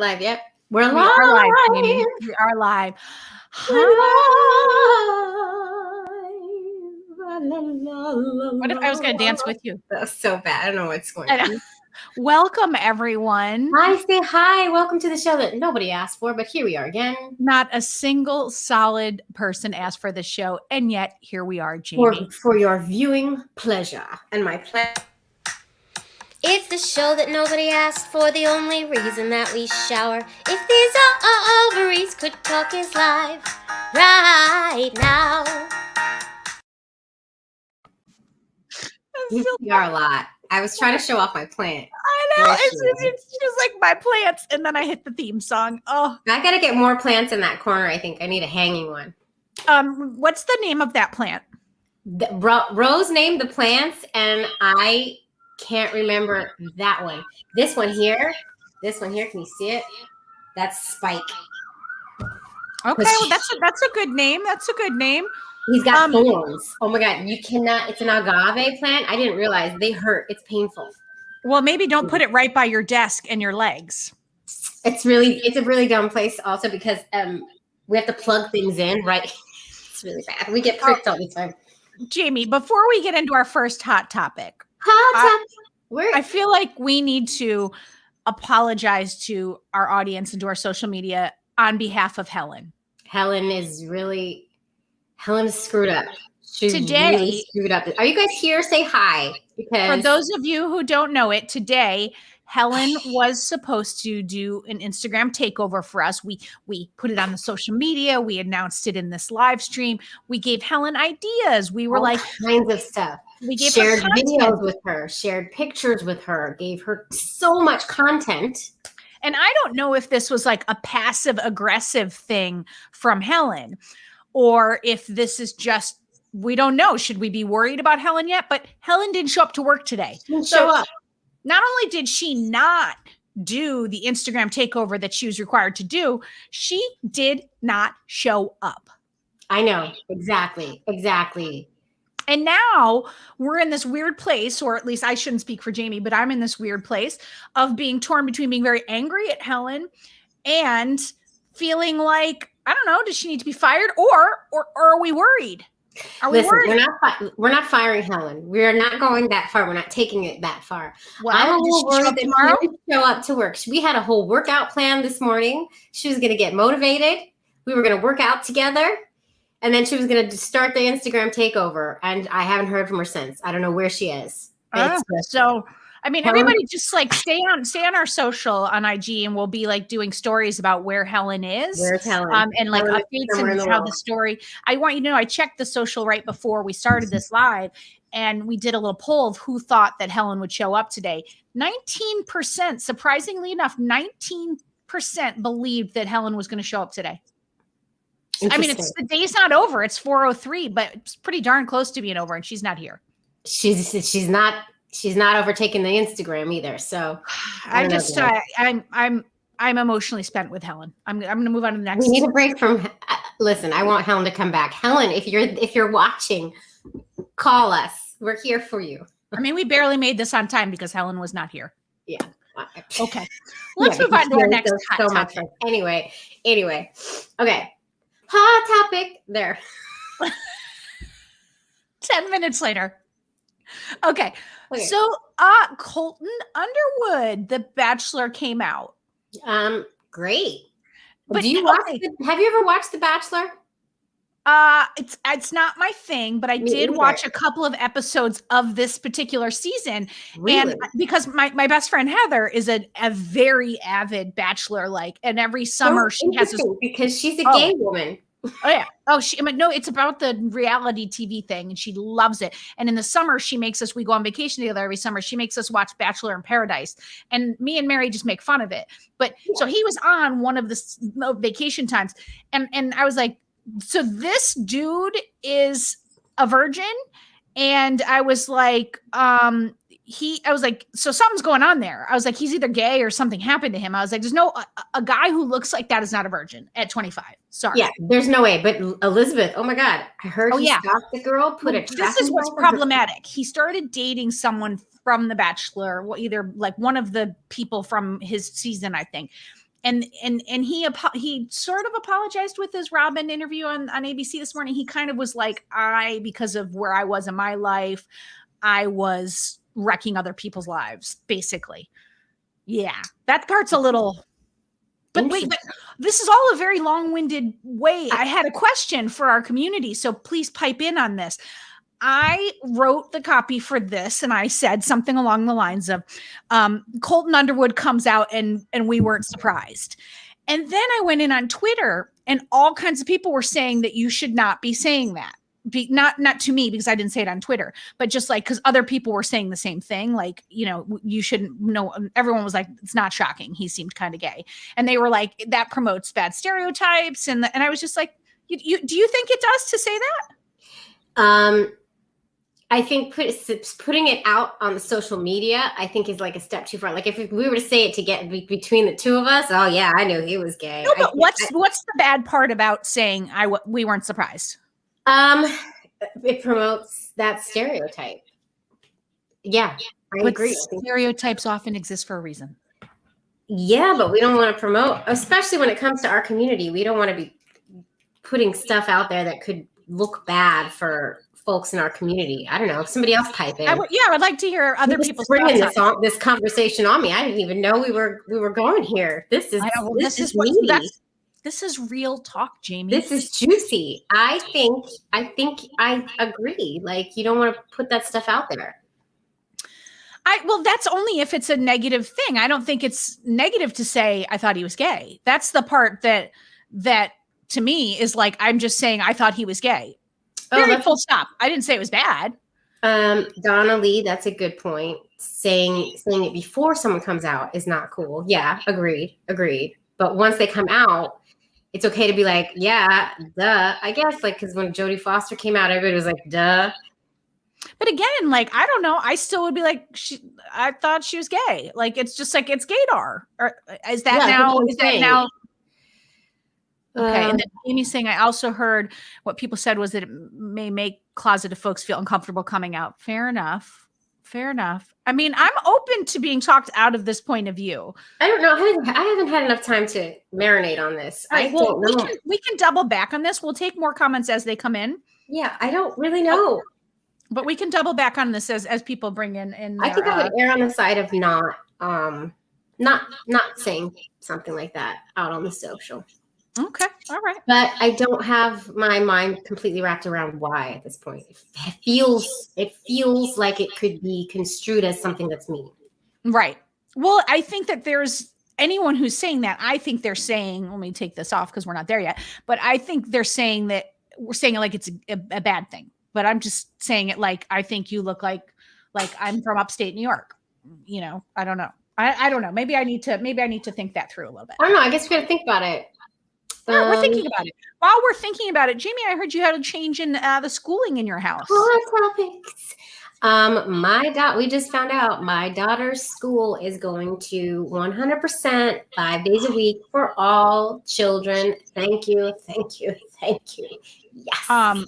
live yet. We're live. We are live, Jamie. We are live. What if I was going to dance with you? That's so bad. I don't know what's going on. Welcome, everyone. Hi, say hi. Welcome to the show that nobody asked for, but here we are again. Not a single solid person asked for the show, and yet here we are, Jamie. For your viewing pleasure and my pleasure. It's the show that nobody asked for, the only reason that we shower. If these ovaries could talk is live right now. We are a lot. I was trying to show off my plant. I know. It's just like my plants, and then I hit the theme song. Oh, I got to get more plants in that corner, I think. I need a hanging one. What's the name of that plant? Rose named the plants, and I can't remember that one. This one here, can you see it? That's Spike. Okay, well, that's a good name. That's a good name. He's got thorns. Oh my God, you cannot. It's an agave plant. I didn't realize they hurt. It's painful. Well, maybe don't put it right by your desk and your legs. It's a really dumb place also because we have to plug things in, right? It's really bad. We get pricked all the time. Jamie, before we get into our first hot topic, I feel like we need to apologize to our audience and to our social media on behalf of Helen. Helen's screwed up. She's today, really screwed up. Are you guys here? Say hi. Because for those of you who don't know it, today Helen was supposed to do an Instagram takeover for us. We put it on the social media. We announced it in this live stream. We gave Helen ideas. We were all kinds of stuff. We gave shared her videos with her, shared pictures with her, gave her so much content. And I don't know if this was like a passive aggressive thing from Helen or if this is just, we don't know. Should we be worried about Helen yet? But Helen didn't show up to work today. Show up. Not only did she not do the Instagram takeover that she was required to do, she did not show up. I know. Exactly. And now we're in this weird place, or at least I shouldn't speak for Jamie, but I'm in this weird place of being torn between being very angry at Helen and feeling like, I don't know, does she need to be fired or are we worried? Listen, we're not firing Helen. We're not going that far. We're not taking it that far. Well, I'm a little worried that she didn't show up to work. We had a whole workout plan this morning. She was going to get motivated. We were going to work out together. And then she was going to start the Instagram takeover. And I haven't heard from her since. I don't know where she is. So, I mean, everybody just like stay on our social on IG and we'll be like doing stories about where Helen is. Where's Helen? And like updates and how the story. I want you to know, I checked the social right before we started this live and we did a little poll of who thought that Helen would show up today. 19%, surprisingly enough, 19% believed that Helen was going to show up today. I mean, the day's not over. It's 4:03, but it's pretty darn close to being over, and she's not here. She's not overtaking the Instagram either. So I'm emotionally spent with Helen. I'm going to move on to the next. We need a break from. Listen, I want Helen to come back. Helen, if you're watching, call us. We're here for you. I mean, we barely made this on time because Helen was not here. Yeah. Okay. Let's move on to our next hot topic. Anyway. Okay. Hot topic there. 10 minutes later. Okay. So Colton Underwood, The Bachelor came out. Great. But have you ever watched The Bachelor? It's not my thing, but I did watch a couple of episodes of this particular season. Really? And because my best friend Heather is a very avid Bachelor, and every summer she has this, because she's a gay woman. Oh yeah. No, it's about the reality TV thing and she loves it. And in the summer we go on vacation together every summer. She makes us watch Bachelor in Paradise and me and Mary just make fun of it. But so he was on one of the vacation times and I was like, so this dude is a virgin. And I was like, so something's going on there. I was like, he's either gay or something happened to him. I was like, there's a guy who looks like that is not a virgin at 25. Sorry. Yeah, there's no way. But Elizabeth, oh my God, I heard he stalked the girl, this is what's problematic. He started dating someone from The Bachelor, either like one of the people from his season, I think. And he sort of apologized with his Robin interview on ABC this morning. He kind of was like, because of where I was in my life, I was wrecking other people's lives, basically. Yeah, that part's a little. But wait, this is all a very long-winded way. I had a question for our community, so please pipe in on this. I wrote the copy for this, and I said something along the lines of, Colton Underwood comes out and we weren't surprised. And then I went in on Twitter, and all kinds of people were saying that you should not be saying that. Not to me, because I didn't say it on Twitter, but just like, because other people were saying the same thing. Like, you shouldn't know. Everyone was like, it's not shocking. He seemed kind of gay. And they were like, that promotes bad stereotypes. And I was just like, do you think it does to say that? I think putting it out on the social media, I think, is like a step too far. Like, if we were to say it to get between the two of us, oh yeah, I knew he was gay. No, but what's the bad part about saying we weren't surprised? It promotes that stereotype. Yeah, I agree. Stereotypes often exist for a reason. Yeah, but we don't want to promote, especially when it comes to our community. We don't want to be putting stuff out there that could look bad for folks in our community. I don't know. If somebody else pipe in. I'd like to hear other people's bringing this conversation on me. I didn't even know we were going here. This is real talk, Jamie. This is juicy. I think I agree. Like, you don't want to put that stuff out there. Well, that's only if it's a negative thing. I don't think it's negative to say I thought he was gay. That's the part that to me is like, I'm just saying I thought he was gay. Full stop. I didn't say it was bad. Donna Lee, that's a good point. Saying it before someone comes out is not cool. Yeah, agreed. But once they come out, it's okay to be like, yeah, duh. I guess, like, because when Jodie Foster came out, everybody was like, duh. But again, like, I don't know. I still would be like, I thought she was gay. Like, it's just like, it's gaydar. Or is that now? Is that now? Okay. And then Amy's saying, I also heard what people said was that it may make closeted folks feel uncomfortable coming out. Fair enough. I mean, I'm open to being talked out of this point of view. I don't know. I haven't had enough time to marinate on this. Right, well, we can double back on this. We'll take more comments as they come in. Yeah, I don't really know. But we can double back on this as people bring in. I think I would err on the side of not saying something like that out on the social. Okay. All right. But I don't have my mind completely wrapped around why at this point. It feels like it could be construed as something that's mean. Right. Well, I think that there's anyone who's saying that, I think they're saying, let me take this off because we're not there yet, but I think they're saying that we're saying it like it's a bad thing. But I'm just saying it like, I think you look like I'm from upstate New York. I don't know. I don't know. Maybe I need to think that through a little bit. I don't know. I guess we got to think about it. Yeah, we're thinking about it. While we're thinking about it, Jamie, I heard you had a change in the schooling in your house. Topics. We just found out my daughter's school is going to 100% 5 days a week for all children. Thank you. Yes.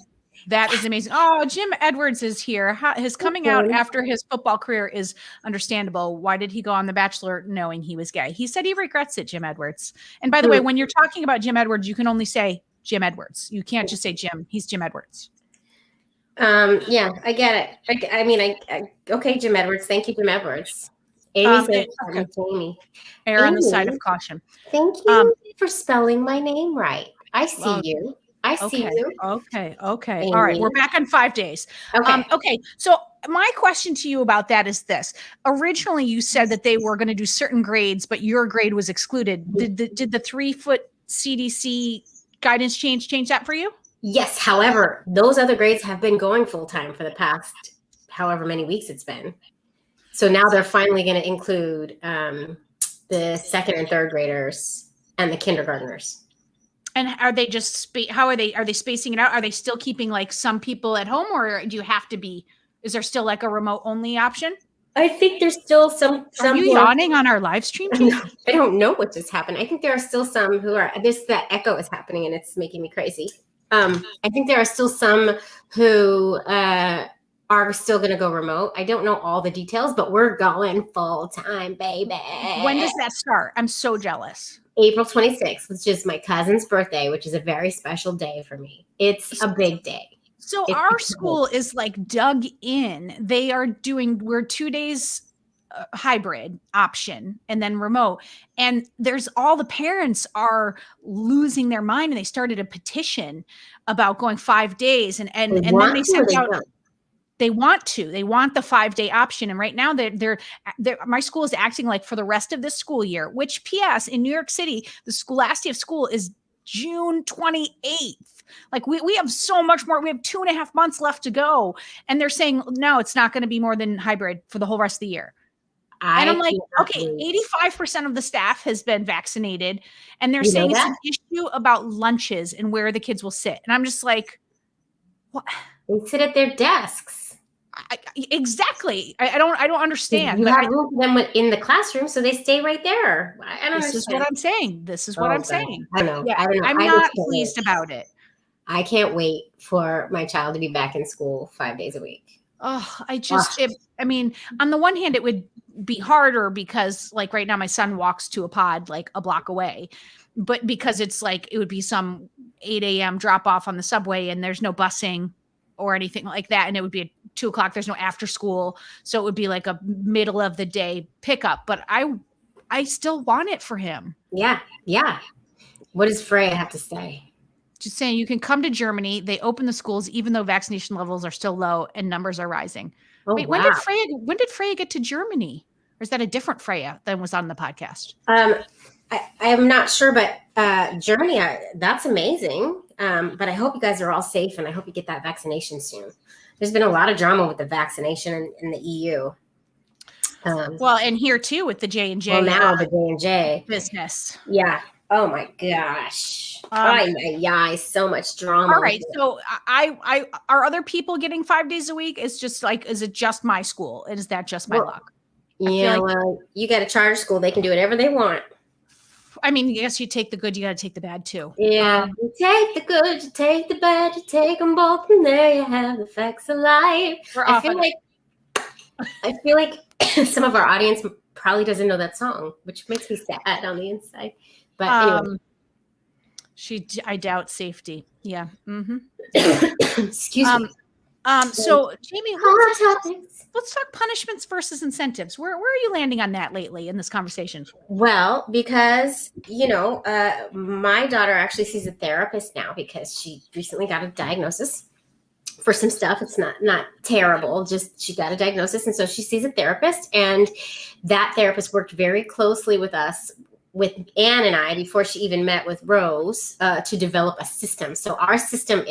That is amazing. Oh, Jim Edwards is here. His coming out after his football career is understandable. Why did he go on The Bachelor knowing he was gay? He said he regrets it, Jim Edwards. And by the way, when you're talking about Jim Edwards, you can only say Jim Edwards. You can't just say Jim. He's Jim Edwards. Yeah, I get it. Okay, Jim Edwards. Thank you, Jim Edwards. Amy said, Jamie. Err on the side of caution. Thank you for spelling my name right. I see you. I see you. Okay. Amy. All right. We're back on 5 days. Okay. So my question to you about that is this. Originally, you said that they were going to do certain grades, but your grade was excluded. Did the 3-foot CDC guidance change that for you? Yes. However, those other grades have been going full time for the past however many weeks it's been. So now they're finally going to include the second and third graders and the kindergartners. And are they just are they spacing it out? Are they still keeping like some people at home, or do you have to be? Is there still like a remote only option? I think there's still some. Are you yawning on our live stream? I don't know what just happened. I think there are still some who are. That echo is happening, and it's making me crazy. I think there are still some who are still going to go remote. I don't know all the details, but we're going full time, baby. When does that start? I'm so jealous. April 26th, which is my cousin's birthday, which is a very special day for me. It's a big day. So our school is like dug in. We're 2 days hybrid option and then remote. And there's all the parents are losing their mind, and they started a petition about going 5 days. And then they sent out, they want the 5-day option. And right now they're my school is acting like for the rest of this school year, which PS in New York City, the last day of school is June 28th. Like we have so much more. We have 2.5 months left to go. And they're saying, no, it's not going to be more than hybrid for the whole rest of the year. And I'm like, okay, 85% of the staff has been vaccinated. And they're saying it's an issue about lunches and where the kids will sit. And I'm just like, what? They sit at their desks. Exactly. I don't understand. You have room for them in the classroom, so they stay right there. I don't understand. This is what I'm saying. This is what I'm saying. I know. Yeah, I don't know. I'm not pleased about it. I can't wait for my child to be back in school 5 days a week. Oh, I mean, on the one hand, it would be harder because like right now my son walks to a pod like a block away, but because it's like, it would be some 8 a.m. drop off on the subway and there's no busing or anything like that. And it would be at 2 o'clock. There's no after school. So it would be like a middle of the day pickup, but I still want it for him. Yeah. Yeah. What does Freya have to say? Just saying, you can come to Germany. They open the schools, even though vaccination levels are still low and numbers are rising. Oh, wait, wow. when did Freya get to Germany? Or is that a different Freya than was on the podcast? I'm not sure, but Germany, that's amazing. But I hope you guys are all safe, and I hope you get that vaccination soon. There's been a lot of drama with the vaccination in the EU. Well, and here too with the J&J. Well, now the J&J business. Yeah. Oh my gosh. So much drama. All right. So I are other people getting 5 days a week? It's just like, is it just my school? Is that just my luck? Yeah. Well, you got a charter school. They can do whatever they want. I mean, yes, you take the good, you got to take the bad too. Yeah. You take the good, you take the bad, you take them both, and there you have the facts of life. I feel like some of our audience probably doesn't know that song, which makes me sad on the inside. But anyway. I doubt safety. Yeah. Mm-hmm. Excuse me. So Jamie, let's talk punishments versus incentives. Where are you landing on that lately in this conversation? Well, because, my daughter actually sees a therapist now because she recently got a diagnosis for some stuff. It's not terrible, just she got a diagnosis. And so she sees a therapist, and that therapist worked very closely with us, with Anne and I, before she even met with Rose, to develop a system. So our system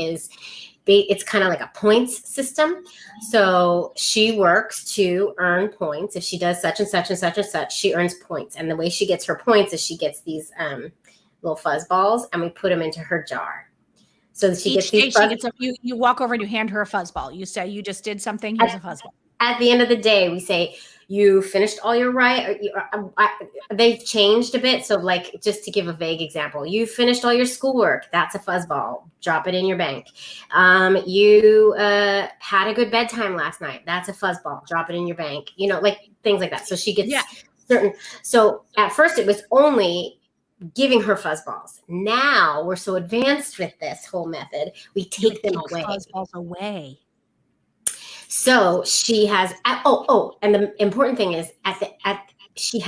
it's kind of like a points system. So she works to earn points. If she does such and such and such and such, she earns points. And the way she gets her points is she gets these little fuzz balls, and we put them into her jar. So that she gets these you walk over and you hand her a fuzz ball. You say, you just did something. Here's a fuzz ball. At the end of the day, we say, you finished all your they've changed a bit. So like, just to give a vague example, you finished all your schoolwork. That's a fuzzball. Drop it in your bank. You had a good bedtime last night. That's a fuzzball. Drop it in your bank. Like things like that. So she gets certain. So at first it was only giving her fuzzballs. Now we're so advanced with this whole method. We take them away. Fuzzballs away. So she has, and the important thing is she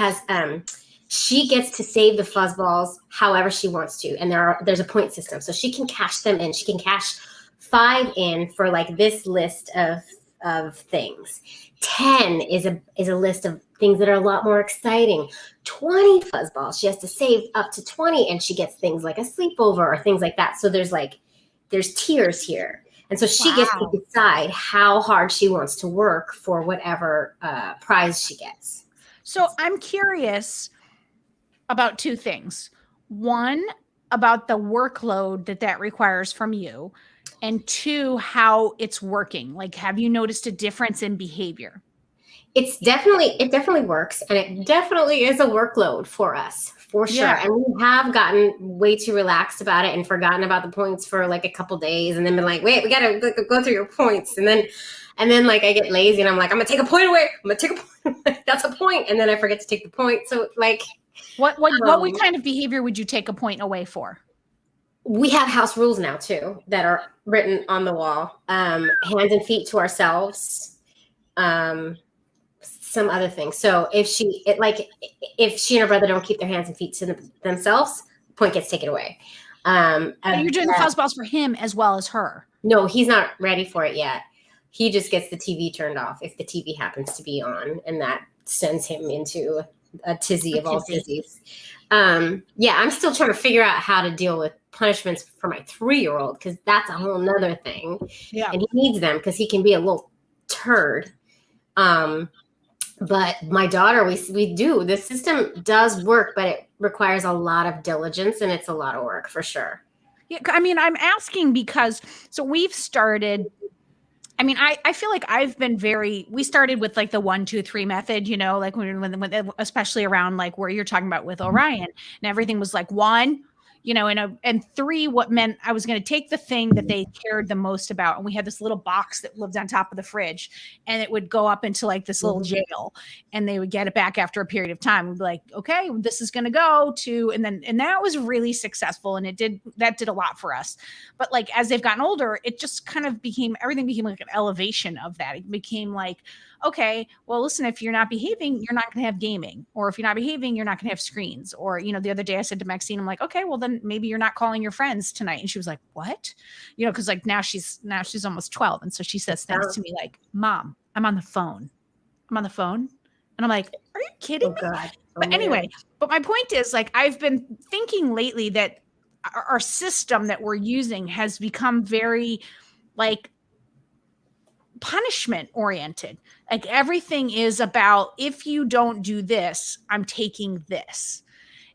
gets to save the fuzzballs however she wants to. And there's a point system. So she can cash them in. She can cash 5 in for like this list of things. 10 is a list of things that are a lot more exciting. 20 fuzzballs. She has to save up to 20, and she gets things like a sleepover or things like that. So there's tiers here. And so she gets to decide how hard she wants to work for whatever prize she gets. So I'm curious about 2 things. One, about the workload that requires from you. And 2, how it's working. Like, have you noticed a difference in behavior? It definitely works. And it definitely is a workload for us. For sure. Yeah. And we have gotten way too relaxed about it and forgotten about the points for like a couple days, and then been like, wait, we got to go through your points. And then like I get lazy and I'm like, I'm going to take a point away. I'm going to take a point away. That's a point. And then I forget to take the point. So like, What kind of behavior would you take a point away for? We have house rules now too that are written on the wall. Hands and feet to ourselves. Some other things. So if she and her brother don't keep their hands and feet to themselves, point gets taken away. And you're doing the house balls for him as well as her. No, he's not ready for it yet. He just gets the TV turned off if the TV happens to be on, and that sends him into a tizzy of all tizzies. I'm still trying to figure out how to deal with punishments for my 3-year-old, because that's a whole nother thing. Yeah. And he needs them because he can be a little turd. But my daughter, we do. The system does work, but it requires a lot of diligence, and it's a lot of work for sure. Yeah, I mean, I'm asking because we've started. I mean, I feel like I've been we started with like the 1, 2, 3 method, like when especially around like where you're talking about with Orion, and everything was like 1, and 3, what meant I was going to take the thing that they cared the most about. And we had this little box that lived on top of the fridge, and it would go up into like this little jail, and they would get it back after a period of time. We'd be like, okay, this is going to go to, and that was really successful. And that did a lot for us. But like, as they've gotten older, it just kind of everything became like an elevation of that. It became like, okay, well, listen, if you're not behaving, you're not going to have gaming. Or if you're not behaving, you're not going to have screens. Or, the other day I said to Maxine, I'm like, okay, well then maybe you're not calling your friends tonight. And she was like, what? Cause like now she's almost 12. And so she says things to me like, Mom, I'm on the phone. And I'm like, are you kidding me? God. But anyway, but my point is like, I've been thinking lately that our system that we're using has become very like punishment oriented. Like everything is about, if you don't do this, I'm taking this.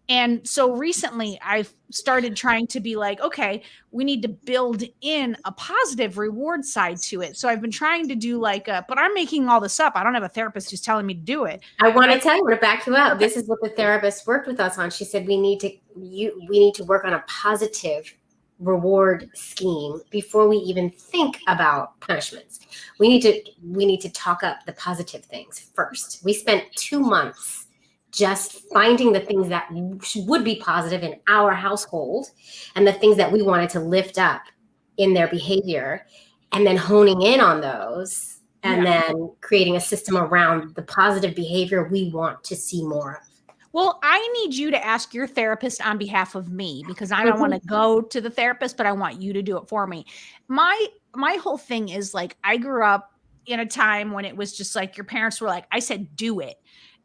And so recently I've started trying to be like, okay, we need to build in a positive reward side to it. So I've been trying to do but I'm making all this up. I don't have a therapist who's telling me to do it. I want to back you up. Okay. This is what the therapist worked with us on. She said, we need to work on a positive reward scheme before we even think about punishments. We need to talk up the positive things first. We spent 2 months just finding the things that would be positive in our household and the things that we wanted to lift up in their behavior, and then honing in on those, and then creating a system around the positive behavior we want to see more of. Well, I need you to ask your therapist on behalf of me, because I don't want to go to the therapist, but I want you to do it for me. My whole thing is like, I grew up in a time when it was just like your parents were like, I said, do it.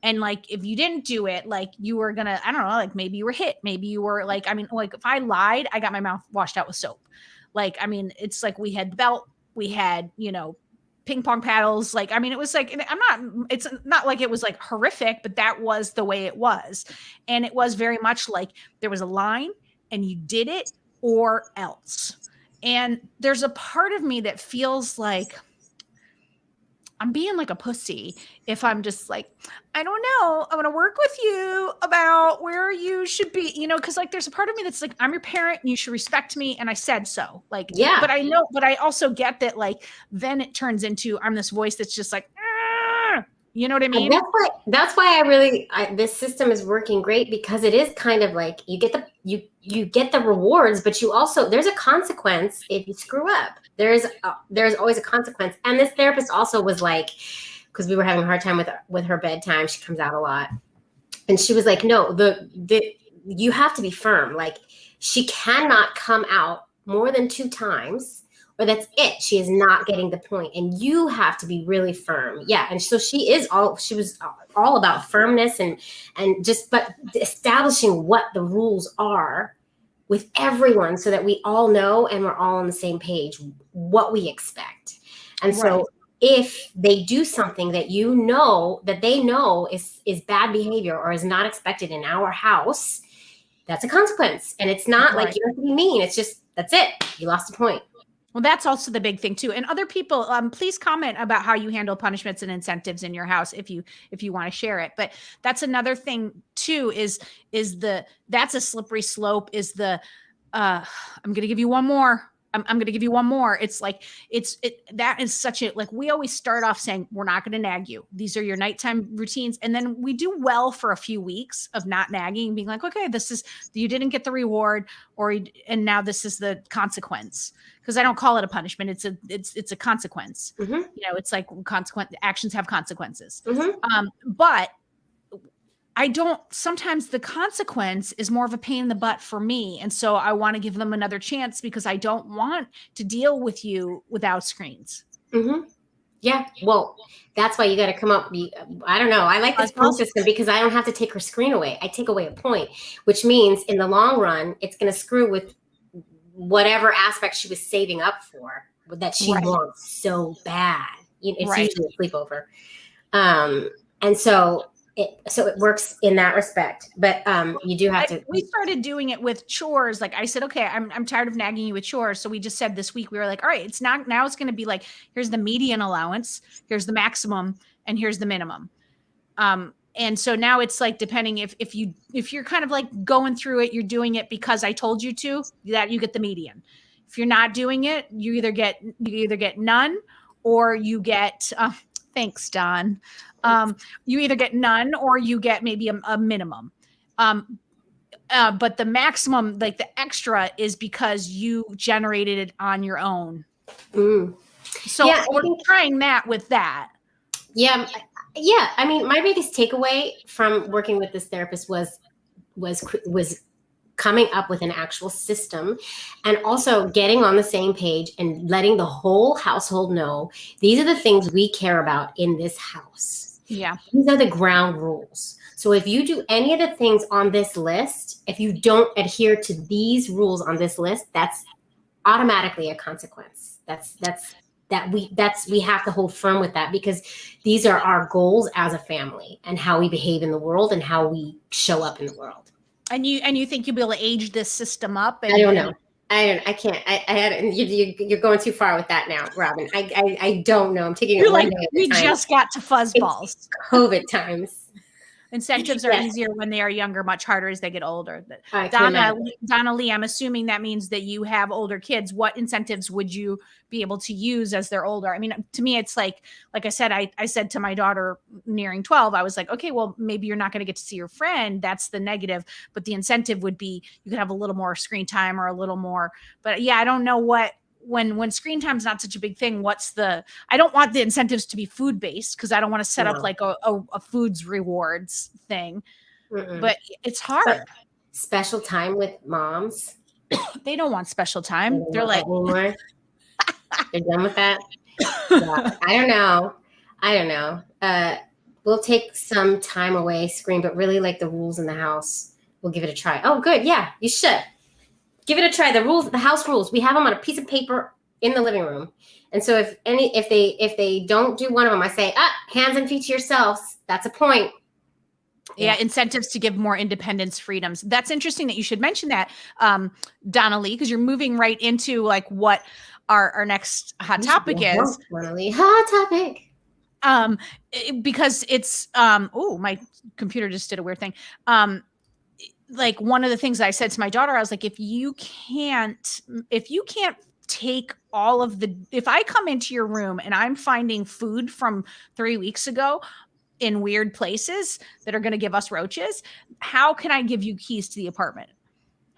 And like, if you didn't do it, like you were going to, I don't know, like maybe you were hit. Maybe you were like, I mean, like if I lied, I got my mouth washed out with soap. Like, I mean, it's like we had belt, we had, ping pong paddles. Like, I mean, it was like, it's not like it was like horrific, but that was the way it was. And it was very much like there was a line and you did it or else. And there's a part of me that feels like I'm being like a pussy if I'm just like, I don't know, I'm going to work with you about where you should be, because like there's a part of me that's like, I'm your parent and you should respect me. And I said so. Like, yeah. But I know, but I also get that like, then it turns into, I'm this voice that's just like, you know what I mean? That's why this system is working great, because it is kind of like you get the rewards, but you also, there's a consequence if you screw up. There's always a consequence. And this therapist also was like, because we were having a hard time with her bedtime. She comes out a lot. And she was like, no, you have to be firm. Like, she cannot come out more than 2 times, or that's it. She is not getting the point, and you have to be really firm. Yeah. And so she was all about firmness and but establishing what the rules are with everyone, so that we all know and we're all on the same page what we expect. And so if they do something that that they know is bad behavior or is not expected in our house, that's a consequence. And it's not like you have to be mean. It's just, that's it. You lost a point. Well, that's also the big thing too. And other people, please comment about how you handle punishments and incentives in your house if you want to share it. But that's another thing too, that's a slippery slope, I'm going to give you one more. I'm going to give you one more. It's like, that is such a, like, we always start off saying, we're not going to nag you. These are your nighttime routines. And then we do well for a few weeks of not nagging, being like, okay, you didn't get the reward, and now this is the consequence. Cause I don't call it a punishment. It's a consequence. It's like actions have consequences. But sometimes the consequence is more of a pain in the butt for me. And so I want to give them another chance because I don't want to deal with you without screens. Yeah. Well, that's why you got to come up. I don't know. I like this point system because I don't have to take her screen away. I take away a point, which means in the long run, it's going to screw with whatever aspect she was saving up for that she wants so bad. It's usually a sleepover. And so it works in that respect, but you do have to. We started doing it with chores. Like I said, okay, I'm tired of nagging you with chores. So we just said this week, we were like, all right, now it's going to be like, here's the median allowance, here's the maximum, and here's the minimum. And so now it's like, depending if you're kind of like going through it, you're doing it because I told you to, that you get the median. If you're not doing it, you either get none or you get, thanks, Don. You either get none or you get maybe a minimum. But the maximum, like the extra, is because you generated it on your own. So we're trying that with that. Yeah. Yeah. I mean, my biggest takeaway from working with this therapist was coming up with an actual system, and also getting on the same page and letting the whole household know these are the things we care about in this house. Yeah. These are the ground rules. So if you do any of the things on this list, if you don't adhere to these rules on this list, that's automatically a consequence. We have to hold firm with that, because these are our goals as a family and how we behave in the world and how we show up in the world. And you think you'll be able to age this system up? I don't know. I can't. You're going too far with that now, Robin. I don't know. I'm taking it one day at a time. We just got to fuzzballs. It's COVID times. Incentives are easier when they are younger, much harder as they get older. Donna Lee, I'm assuming that means that you have older kids. What incentives would you be able to use as they're older? I mean, to me, it's like I said, I said to my daughter nearing 12, I was like, okay, well, maybe you're not going to get to see your friend. That's the negative. But the incentive would be you could have a little more screen time or a little more. But yeah, I don't know when screen time is not such a big thing, I don't want the incentives to be food based, because I don't want to set up like a foods rewards thing. But it's hard. But special time with moms. They don't want special time. They're like, anymore. They're done with that. Yeah, I don't know. We'll take some time away screen, but really like the rules in the house, we'll give it a try. Oh, good. Yeah, you should. Give it a try. The rules, the house rules, we have them on a piece of paper in the living room. And so if they don't do one of them, I say, hands and feet to yourselves. That's a point. Yeah, incentives to give more independence, freedoms. That's interesting that you should mention that, Donna Lee, because you're moving right into like what our next hot topic is. Donna Lee, hot topic. Because it's my computer just did a weird thing. Like one of the things I said to my daughter, I was like, if you can't take if I come into your room and I'm finding food from 3 weeks ago in weird places that are going to give us roaches, how can I give you keys to the apartment?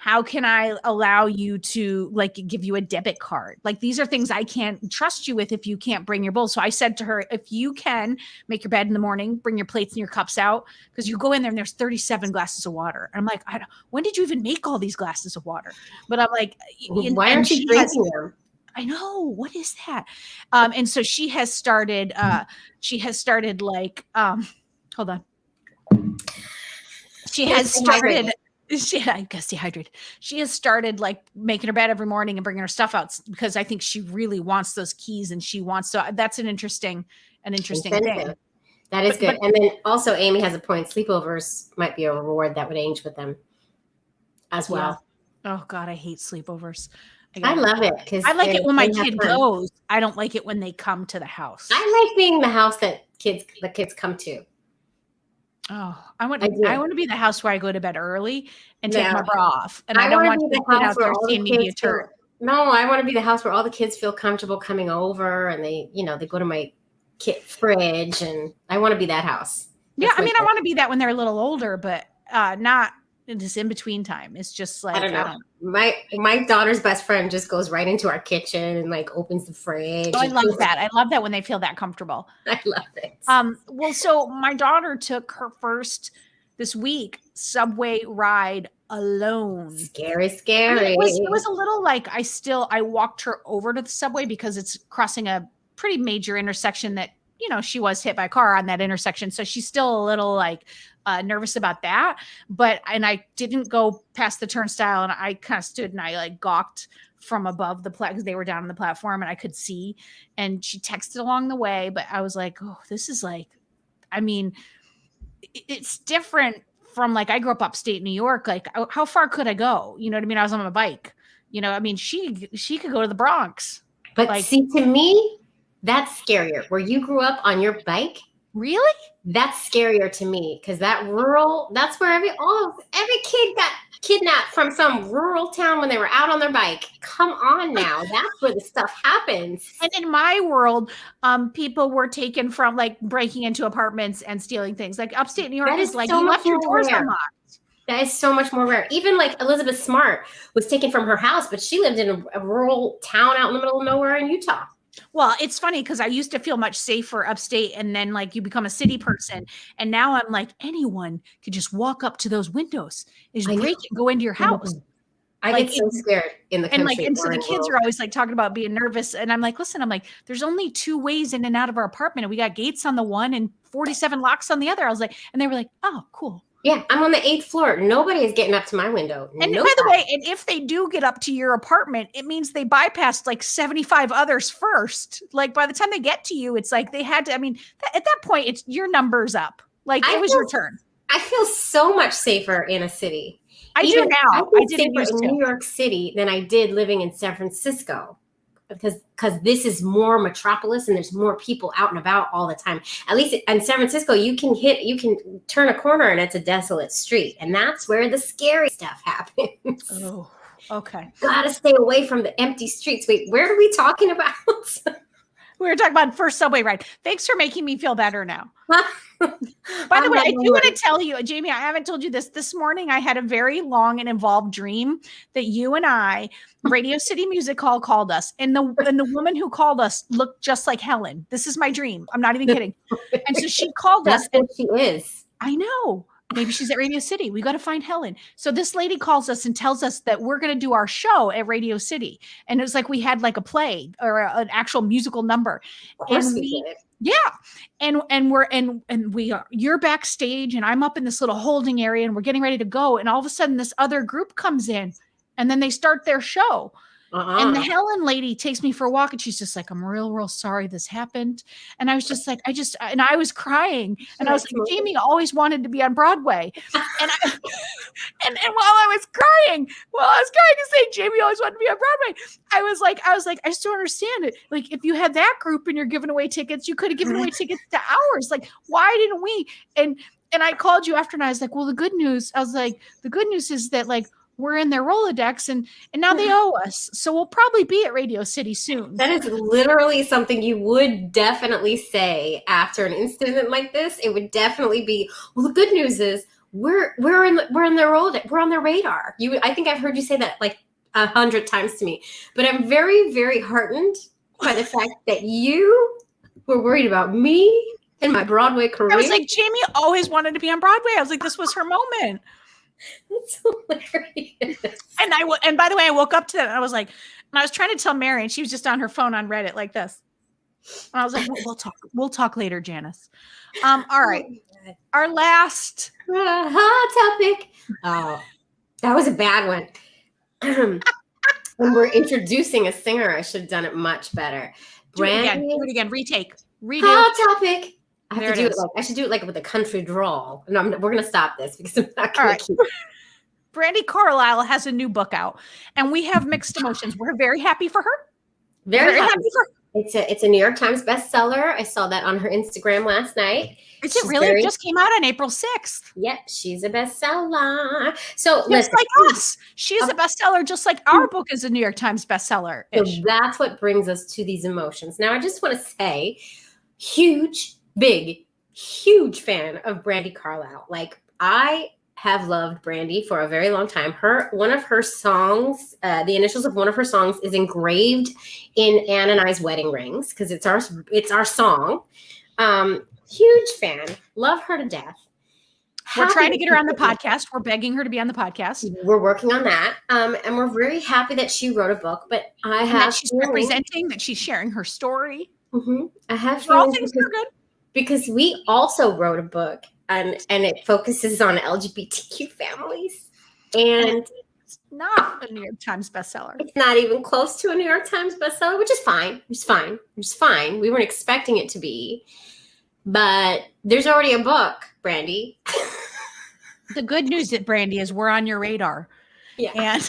How can I allow you to like give you a debit card? Like these are things I can't trust you with if you can't bring your bowls. So I said to her, if you can make your bed in the morning, bring your plates and your cups out, because you go in there and there's 37 glasses of water. And I'm like, when did you even make all these glasses of water? But I'm like, why aren't you drinking them? I know, what is that? And so she has started like, hold on. She has started. I guess dehydrated. She has started like making her bed every morning and bringing her stuff out, because I think she really wants those keys and she wants to. That's an interesting thing. That is good. And then also Amy has a point. Sleepovers might be a reward that would age with them as well. Yeah. Oh God, I hate sleepovers. I love it because I like it when my kid goes. I don't like it when they come to the house. I like being the house that the kids come to. Oh, I want to be the house where I go to bed early and take my bra off, and I don't want to be out there seeing me be a turd. No, I want to be the house where all the kids feel comfortable coming over, and they go to my kid fridge, and I want to be that house. Yeah, I mean, I want to be that when they're a little older, but not in this in between time. It's just like I don't know. My daughter's best friend just goes right into our kitchen and like opens the fridge. Oh, I love that. I love that when they feel that comfortable. I love it. Well, so my daughter took her first this week subway ride alone. Scary. I mean, it was a little like I walked her over to the subway because it's crossing a pretty major intersection that, she was hit by a car on that intersection. So she's still a little like nervous about that. And I didn't go past the turnstile, and I kind of stood and I like gawked from above the platform because they were down on the platform and I could see, and she texted along the way. But I was like, oh, this is like, I mean, it's different from like, I grew up upstate New York. Like how far could I go? You know what I mean? I was on my bike, I mean, she could go to the Bronx. But like, see, to me, that's scarier. Where you grew up on your bike. Really? That's scarier to me, because that's where every kid got kidnapped from some rural town when they were out on their bike. Come on now. That's where the stuff happens. And in my world, people were taken from like breaking into apartments and stealing things. Like upstate New York is like you left your doors unlocked. That is so much more rare. Even like Elizabeth Smart was taken from her house, but she lived in a rural town out in the middle of nowhere in Utah. Well, it's funny because I used to feel much safer upstate, and then like you become a city person, and now I'm like, anyone could just walk up to those windows and just break and go into your house. I get so scared in the country. And so the kids are always like talking about being nervous, and I'm like, listen, there's only 2 ways in and out of our apartment, and we got gates on the one and 47 locks on the other. I was like, and they were like, oh, cool. Yeah, I'm on the 8th floor. Nobody is getting up to my window. And by the way, and if they do get up to your apartment, it means they bypassed like 75 others first. Like by the time they get to you, it's like they had to, at that point, it's your number's up. Like it was your turn. I feel so much safer in a city. I do now. I did safer in New York City than I did living in San Francisco. Because this is more metropolis and there's more people out and about all the time. At least in San Francisco, you can turn a corner and it's a desolate street. And that's where the scary stuff happens. Oh, okay. Gotta stay away from the empty streets. Wait, where are we talking about? We were talking about first subway ride. Thanks for making me feel better now. By the way, I do want to tell you, Jamie, I haven't told you this morning. I had a very long and involved dream that you and I, Radio City Music Hall, called us. And the woman who called us looked just like Helen. This is my dream. I'm not even kidding. And so she called us. That's what she is. I know. Maybe she's at Radio City. We got to find Helen. So this lady calls us and tells us that we're going to do our show at Radio City. And it was like we had like a play or an actual musical number. Of course we did. Yeah. You're backstage and I'm up in this little holding area and we're getting ready to go. And all of a sudden this other group comes in and then they start their show. And the Helen lady takes me for a walk and she's just like, I'm real sorry this happened. And I was just like, and I was crying and I was like, Jamie always wanted to be on Broadway. And while I was crying to say Jamie always wanted to be on Broadway, I was like, I just don't understand it. Like if you had that group and you're giving away tickets, you could have given away tickets to ours. Like, why didn't we? And I called you after and I was like, well, the good news is that like, we're in their Rolodex and now they owe us. So we'll probably be at Radio City soon. That is literally something you would definitely say after an incident like this. It would definitely be, well, the good news is we're in their Rolodex. We're on their radar. I think I've heard you say that like 100 times to me, but I'm very, very heartened by the fact that you were worried about me and my Broadway career. I was like, Jamie always wanted to be on Broadway. I was like, this was her moment. That's hilarious. And by the way, I woke up to that and I was like, and I was trying to tell Mary and she was just on her phone on Reddit like this. And I was like, we'll talk later, Janice. All right. Our last hot topic. Oh, that was a bad one. When we're introducing a singer, I should have done it much better. Do it again. Retake. Redo. Hot topic. I should do it like with a country drawl. No, we're going to stop this because I'm not going to keep. Brandi Carlisle has a new book out and we have mixed emotions. We're very happy for her. Very happy for her. It's a New York Times bestseller. I saw that on her Instagram last night. Is it really? It just came out on April 6th. Yep, she's a bestseller. So just like us. She's a bestseller, just like our book is a New York Times bestseller. So that's what brings us to these emotions. Now, I just want to say, huge fan of Brandi Carlisle. Like, I have loved Brandi for a very long time. One of her songs, the initials of one of her songs is engraved in Anne and I's wedding rings because it's our song. Huge fan. Love her to death. We're trying to get her on the podcast. We're begging her to be on the podcast. We're working on that. And we're very happy that she wrote a book, but that she's representing, that she's sharing her story. Mm-hmm. I have all things are good. Because we also wrote a book and it focuses on LGBTQ families. And it's not a New York Times bestseller. It's not even close to a New York Times bestseller, which is fine. It's fine. We weren't expecting it to be. But there's already a book, Brandi. The good news at Brandi is we're on your radar. Yeah. And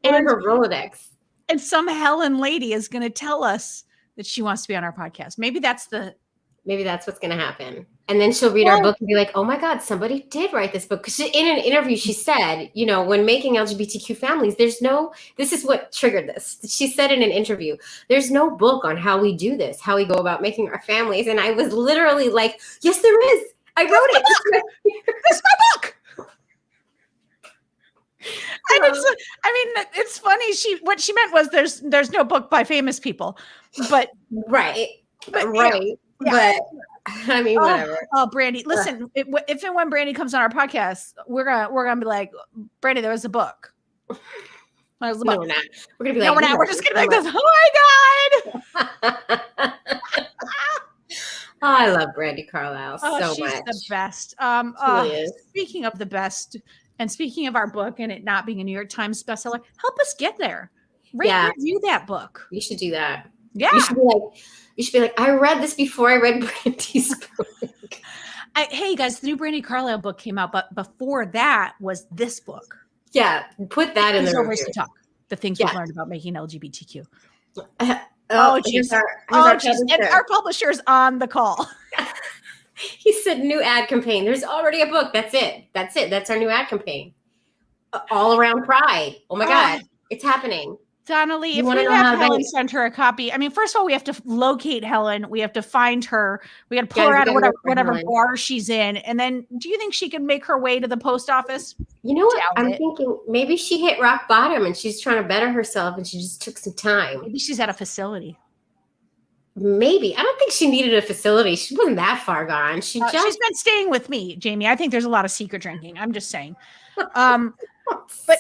her Rolodex. And some Helen lady is going to tell us that she wants to be on our podcast. Maybe that's what's going to happen. And then she'll read our book and be like, oh my God, somebody did write this book. Because in an interview, she said, when making LGBTQ families, this is what triggered this. She said in an interview, there's no book on how we do this, how we go about making our families. And I was literally like, yes, there is. I wrote it. It's my book. It's funny. What she meant was there's no book by famous people, but right. But I mean, whatever. Oh, Brandi, listen, if and when Brandi comes on our podcast, we're gonna be like, Brandi, there was a book. No, we're not. We're gonna be like, no, we're not. We're just gonna be like this. Oh my God. I love Brandi Carlisle so much. She's the best. Speaking of the best, and speaking of our book and it not being a New York Times bestseller, help us get there. Review that book. You should do that. Yeah. You should be like, I read this before I read Brandi's book. Hey guys, the new Brandi Carlisle book came out, but before that was this book. Yeah, put that in there. Ovaries to talk. The things we've learned about making LGBTQ. Geez. And our publisher's on the call. He said new ad campaign. There's already a book. That's it. That's our new ad campaign. All around Pride. Oh my God. It's happening. Donnelly, if we have Helen send her a copy, first of all, we have to locate Helen. We have to find her. We got to pull her out of whatever bar she's in. And then do you think she can make her way to the post office? You know what? I'm thinking maybe she hit rock bottom and she's trying to better herself and she just took some time. Maybe she's at a facility. Maybe. I don't think she needed a facility. She wasn't that far gone. She's been staying with me, Jamie. I think there's a lot of secret drinking. I'm just saying. But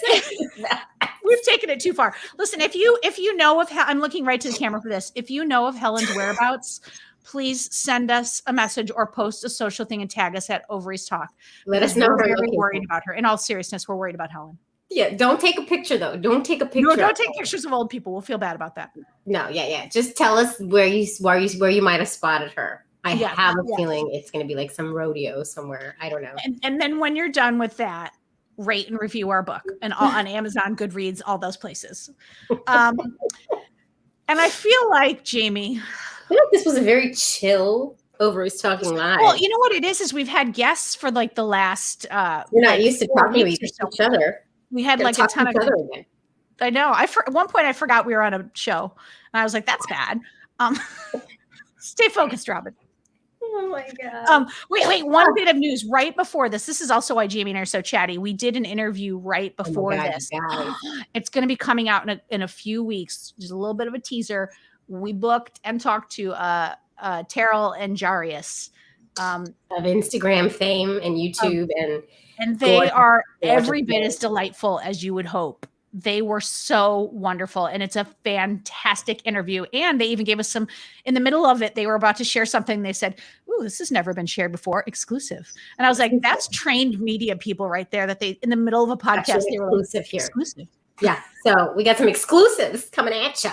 we've taken it too far. Listen, if you know of, I'm looking right to the camera for this. If you know of Helen's whereabouts, please send us a message or post a social thing and tag us at Ovaries Talk. Let us know. We're very worried about her. In all seriousness, we're worried about Helen. Yeah, don't take a picture though. Don't take a picture. No, don't take pictures of old people. We'll feel bad about that. No, yeah. Just tell us where you might have spotted her. I have a feeling it's going to be like some rodeo somewhere. I don't know. And then when you're done with that, rate and review our book and on Amazon, Goodreads, all those places. And I feel like, Jamie, I feel like this was a very chill Ovaries Talking Live. Well, you know what it is we've had guests for like the last you're not used to talking to each other. We had like a ton of I know. At one point I forgot we were on a show and I was like, that's bad. Stay focused, Robin. Oh my God. Wait, one bit of news right before this. This is also why Jamie and I are so chatty. We did an interview right before this. It's going to be coming out in a few weeks. Just a little bit of a teaser. We booked and talked to Terrell and Jarius of Instagram fame and YouTube and they are every bit as delightful as you would hope. They were so wonderful and it's a fantastic interview. And they even gave us some, in the middle of it, they were about to share something. They said, ooh, this has never been shared before. Exclusive. And I was like, that's trained media people right there that they, in the middle of a podcast, they were exclusive here. Exclusive. Yeah. So we got some exclusives coming at you.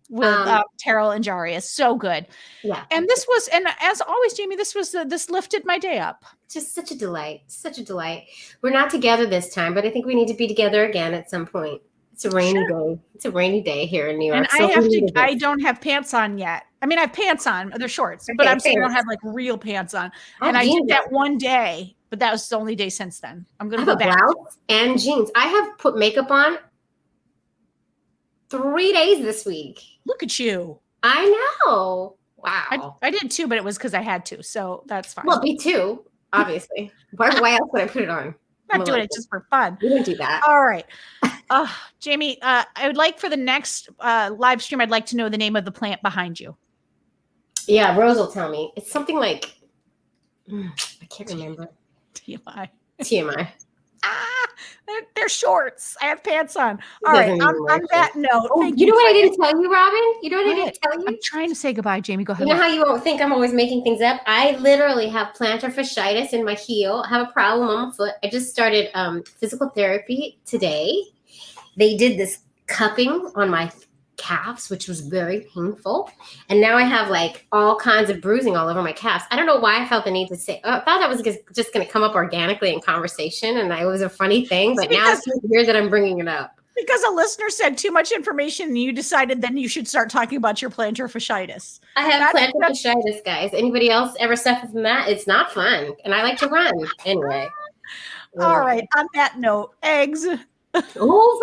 With Terrell and Jarius. So good. Yeah. And this was, and as always, Jamie, this lifted my day up. Just such a delight. Such a delight. We're not together this time, but I think we need to be together again at some point. It's a rainy day. It's a rainy day here in New York. And I don't have pants on yet. I mean, I have pants on. They're shorts, but I'm saying I don't have like real pants on. And I did that one day, but that was the only day since then. I'm going to go back. Blouse and jeans. I have put makeup on 3 days this week. Look at you. I know. Wow. I did too, but it was because I had to. So that's fine. Well, me too, obviously. Why else would I put it on? I'm not doing it just for fun. We didn't do that. All right. Jamie, I would like for the next live stream, I'd like to know the name of the plant behind you. Yeah, Rose will tell me. It's something like, I can't remember. TMI. They're shorts. I have pants on. All right. On that note, you know what I didn't tell you, Robin? You know what I didn't tell you? I'm trying to say goodbye, Jamie. Go ahead. You know how you think I'm always making things up? I literally have plantar fasciitis in my heel. I have a problem on my foot. I just started physical therapy today. They did this cupping on my calves, which was very painful. And now I have like all kinds of bruising all over my calves. I don't know why I felt the need to say, I thought that was just going to come up organically in conversation. And it was a funny thing, but now it's weird that I'm bringing it up. Because a listener said too much information and you decided then you should start talking about your plantar fasciitis. I have plantar fasciitis, guys. Anybody else ever suffer from that? It's not fun. And I like to run anyway. All right. On that note, eggs. Oh,